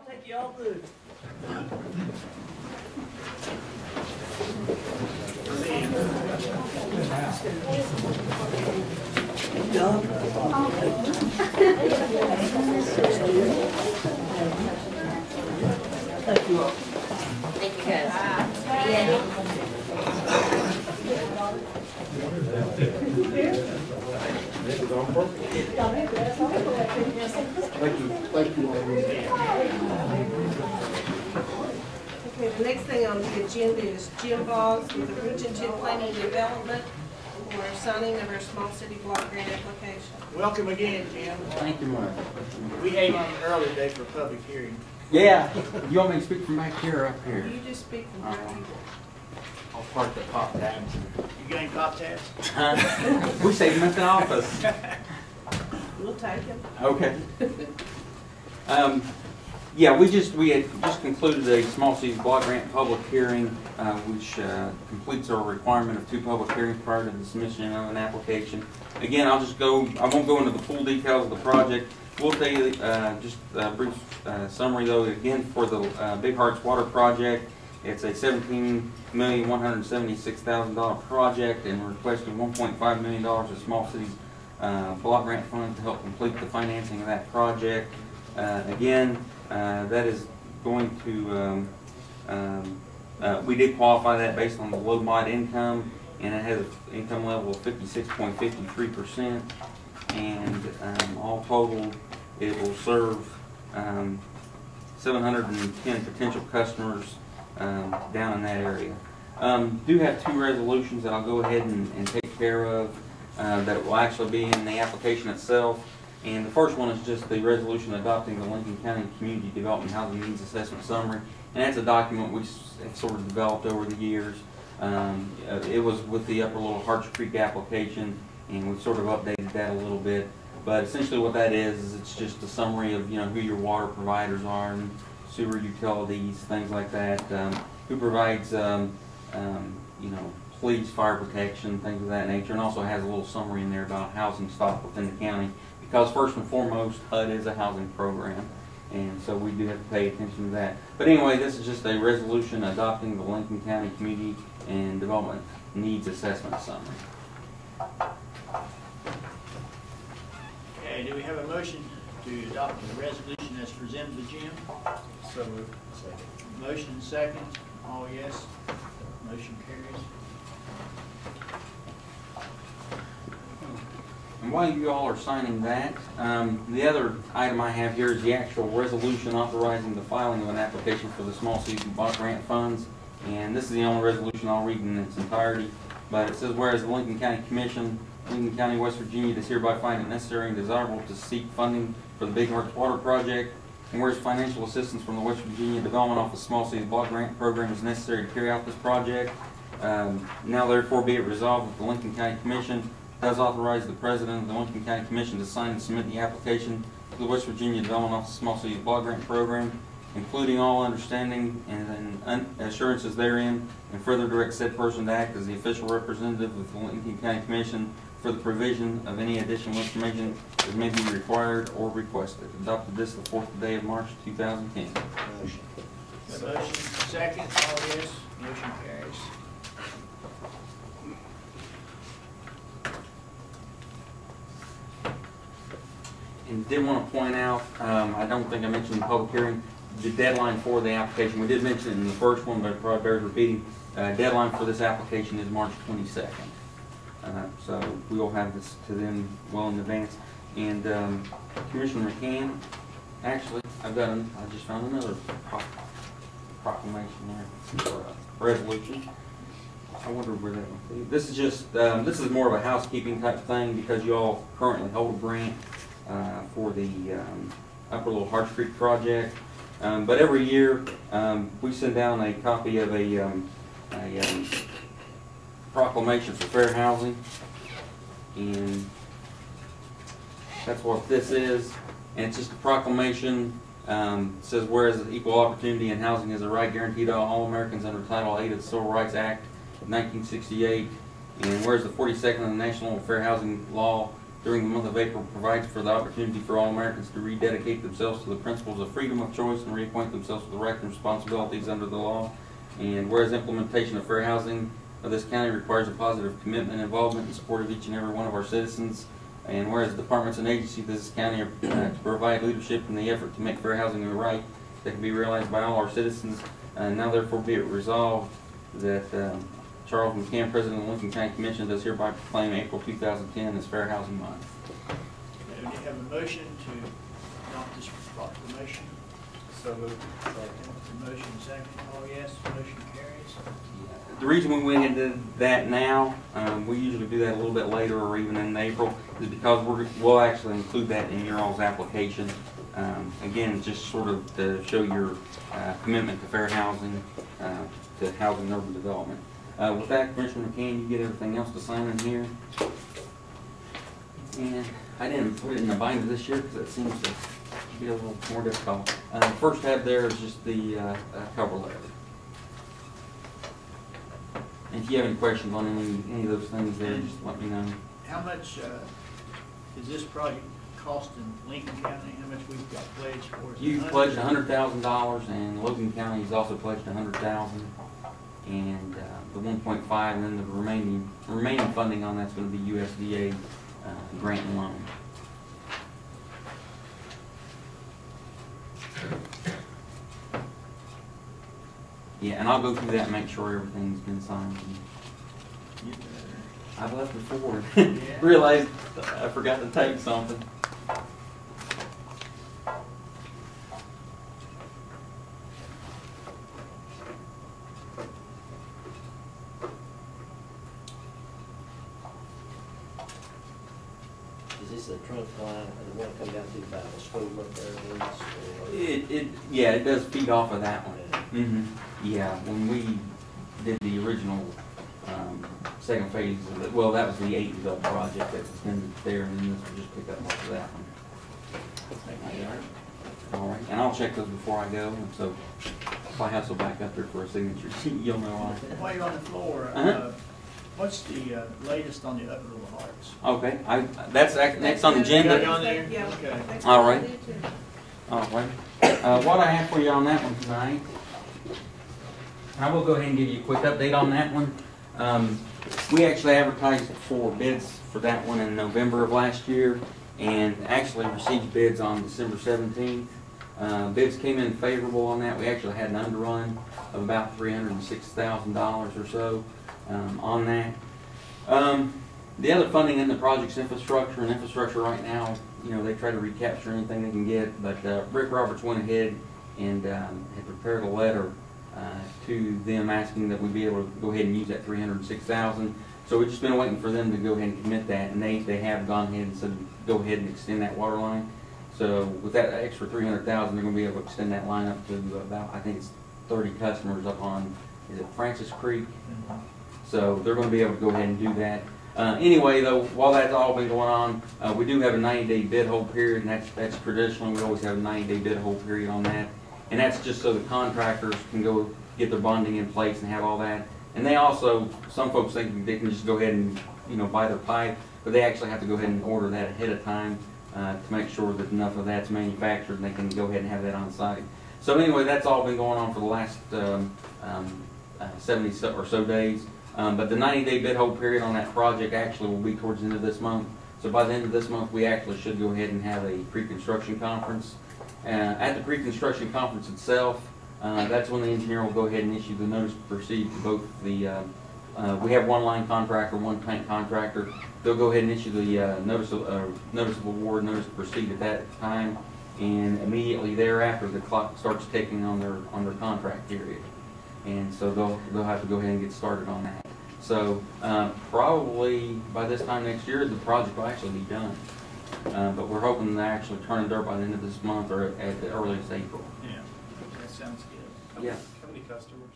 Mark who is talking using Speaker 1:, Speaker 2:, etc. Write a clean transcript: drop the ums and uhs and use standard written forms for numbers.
Speaker 1: I'll take you all through. Thank you all.
Speaker 2: Thank you guys.
Speaker 3: Thank you.
Speaker 4: Okay, the next thing on the agenda is Jim Boggs with the Bridgeton Planning and Development for signing of our small city block grant application.
Speaker 1: Welcome again, Jim.
Speaker 5: Thank you, Mark.
Speaker 1: We came on an early day for public hearing.
Speaker 5: Yeah, you want me to speak from back here or up here?
Speaker 4: You just speak from where you
Speaker 5: I'll park the pop tabs.
Speaker 1: You getting cop tabs?
Speaker 5: We saved them at the office.
Speaker 4: We'll take him.
Speaker 5: Okay. Yeah, we had just concluded a small cities block grant public hearing, which completes our requirement of 2 public hearings prior to the submission of an application. Again, I won't go into the full details of the project. We'll tell you just a brief summary though. Again, for the Big Hearts Water Project, it's a $17,176,000 project, and we're requesting $1.5 million of small cities block grant funds to help complete the financing of that project. Again, that is going to, we did qualify that based on the low mod income, and it has an income level of 56.53%, and all total, it will serve 710 potential customers down in that area. Do have 2 resolutions that I'll go ahead and take care of that will actually be in the application itself. And the first one is just the resolution adopting the Lincoln County Community Development Housing Needs Assessment Summary. And that's a document we have sort of developed over the years. It was with the Upper Little Harts Creek application, and we've sort of updated that a little bit. But essentially what that is it's just a summary of who your water providers are, and sewer utilities, things like that. Who provides police, fire protection, things of that nature, and also has a little summary in there about housing stock within the county. Because first and foremost, HUD is a housing program, and so we do have to pay attention to that. But anyway, this is just a resolution adopting the Lincoln County Community and Development Needs Assessment Summary.
Speaker 1: Okay, do we have a motion to adopt the resolution as presented to Jim?
Speaker 3: So moved.
Speaker 1: Motion and second. All yes. Motion carries.
Speaker 5: And while you all are signing that, the other item I have here is the actual resolution authorizing the filing of an application for the small cities block grant funds. And this is the only resolution I'll read in its entirety. But it says, whereas the Lincoln County Commission, Lincoln County, West Virginia, does hereby find it necessary and desirable to seek funding for the Big Hearts Water Project, and whereas financial assistance from the West Virginia Development Office Small Cities Block Grant Program is necessary to carry out this project, now therefore be it resolved that the Lincoln County Commission does authorize the President of the Lincoln County Commission to sign and submit the application to the West Virginia Development Office Small Cities Block Grant Program, including all understanding and assurances therein, and further direct said person to act as the official representative of the Lincoln County Commission for the provision of any additional information that may be required or requested. Adopted this the 4th day of March 2010.
Speaker 3: Motion.
Speaker 1: Motion second. All yes. Motion carries.
Speaker 5: And did want to point out, I don't think I mentioned in the public hearing, the deadline for the application. We did mention it in the first one, but it probably bears repeating. Deadline for this application is March 22nd. So we will have this to them well in advance. And Commissioner McCann, actually, I just found another proclamation there, or resolution. I wonder where that would be. This is just, this is more of a housekeeping type thing because you all currently hold a grant for the Upper Little Harts Creek project. But every year we send down a copy of a proclamation for fair housing, and that's what this is. And it's just a proclamation. It says, whereas equal opportunity in housing is a right guaranteed to all Americans under Title VIII of the Civil Rights Act of 1968, and whereas the 42nd of the National Fair Housing Law during the month of April provides for the opportunity for all Americans to rededicate themselves to the principles of freedom of choice and reacquaint themselves with the rights and responsibilities under the law. And whereas implementation of fair housing of this county requires a positive commitment, involvement, and support of each and every one of our citizens. And whereas departments and agencies of this county are to provide leadership in the effort to make fair housing a right that can be realized by all our citizens, now therefore be it resolved that Charles McCann, President of the Lincoln County Commission, does hereby proclaim April 2010 as Fair Housing Month.
Speaker 1: Do you have a motion to adopt this proclamation?
Speaker 3: So moved.
Speaker 1: Motion second, all yes, motion carries.
Speaker 5: The reason we went into that now, we usually do that a little bit later or even in April, is because we'll actually include that in your all's application. Again, just sort of to show your commitment to fair housing, to housing and urban development. With that, Commissioner McCann, you get everything else to sign in here. And I didn't put it in the binder this year because it seems to be a little more difficult. First tab there is just the cover letter. And if you have any questions on any of those things there, just let me know.
Speaker 1: How much is this project costing Lincoln County? How much we've got pledged for it?
Speaker 5: You pledged $100,000, and Logan County has also pledged $100,000, and the 1.5, and then the remaining funding on that's going to be USDA grant and loan. Yeah, and I'll go through that and make sure everything's been signed. I've left before. Realized I forgot to take something.
Speaker 3: Is this the trunk line, and the one coming down through by the school up there?
Speaker 5: Yeah, it does feed off of that one. Yeah, when we did the original second phase of it, well, that was the 8 developed project that's been there, and then this will just pick up off of that one. All right, and I'll check those before I go, and so if I hustle back up there for a signature, you'll know why.
Speaker 1: While you're on the floor, what's the latest on the Upper Little Hearts?
Speaker 5: Okay, that's next on the agenda.
Speaker 1: Got it on there?
Speaker 4: Yeah.
Speaker 1: Okay.
Speaker 5: All right. All right. What I have for you on that one tonight, I will go ahead and give you a quick update on that one. We actually advertised for bids for that one in November of last year, and actually received bids on December 17th. Bids came in favorable on that. We actually had an underrun of about $306,000 or so on that. The other funding in the project's infrastructure, and infrastructure right now, you know, they try to recapture anything they can get, but Rick Roberts went ahead and had prepared a letter to them asking that we be able to go ahead and use that $306,000. So we've just been waiting for them to go ahead and commit that, and they have gone ahead and said go ahead and extend that water line. So with that extra $300,000, they're going to be able to extend that line up to about, I think it's 30 customers up on, is it Francis Creek? So they're going to be able to go ahead and do that. Anyway, though, while that's all been going on, we do have a 90-day bid hold period, and that's traditionally, we always have a 90-day bid hold period on that. And that's just so the contractors can go get their bonding in place and have all that. And they also, some folks think they can just go ahead and, you know, buy their pipe, but they actually have to go ahead and order that ahead of time to make sure that enough of that's manufactured and they can go ahead and have that on site. So anyway, that's all been going on for the last 70 or so days. But the 90-day bid hold period on that project actually will be towards the end of this month. So by the end of this month, we actually should go ahead and have a pre-construction conference. At the pre-construction conference itself, that's when the engineer will go ahead and issue the notice to proceed to both the, we have one line contractor, one tank contractor. They'll go ahead and issue the notice of award, notice to proceed at that time, and immediately thereafter the clock starts ticking on their contract period. And so they'll have to go ahead and get started on that. So probably by this time next year, the project will actually be done. But we're hoping to actually turn dirt by the end of this month or at the earliest April.
Speaker 1: Yeah, that sounds good.
Speaker 5: Yeah.
Speaker 3: How many customers?